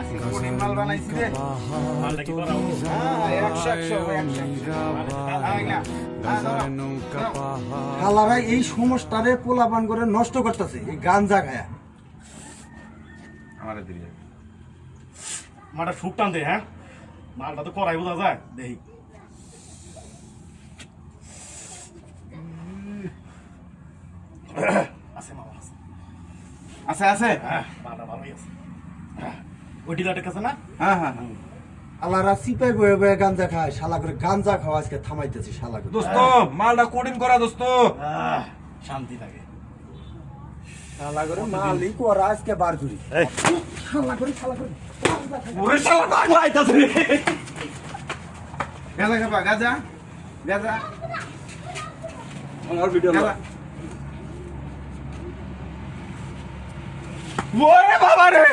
বানাইছি কোডিং মাল বানাইছি রে মালটা কি করা হবে? হ্যাঁ 100 হালারা এই সমস্যারে পোলাপান করে নষ্ট করতেছে এই গাঞ্জা খায়া। আমারে দিলে মালটা সুখ টান দে, হ্যাঁ মালটা তো করাই বোঝা যায় দেখি। আছে মামা আছে, আছে আছে হ্যাঁ মালটা ভালোই আছে। ওই ডিলারের কাছে না? হ্যাঁ হ্যাঁ হালারা চিপাই বয়ে বয়ে গাঞ্জা খায়, শালা করে গাঞ্জা খাওয়া আজকে থামাইতেছে শালা করে। দোস্ত মালটা কোডিং করা দোস্ত শান্তি লাগে। শালা করে মালিক ওরা আজকে বার করি শালা করে ওরে শালা ভাগ লাইতাছে রে গাজা খাবা গাজা গাজা আমার ভিডিও না ওরে বাবা রে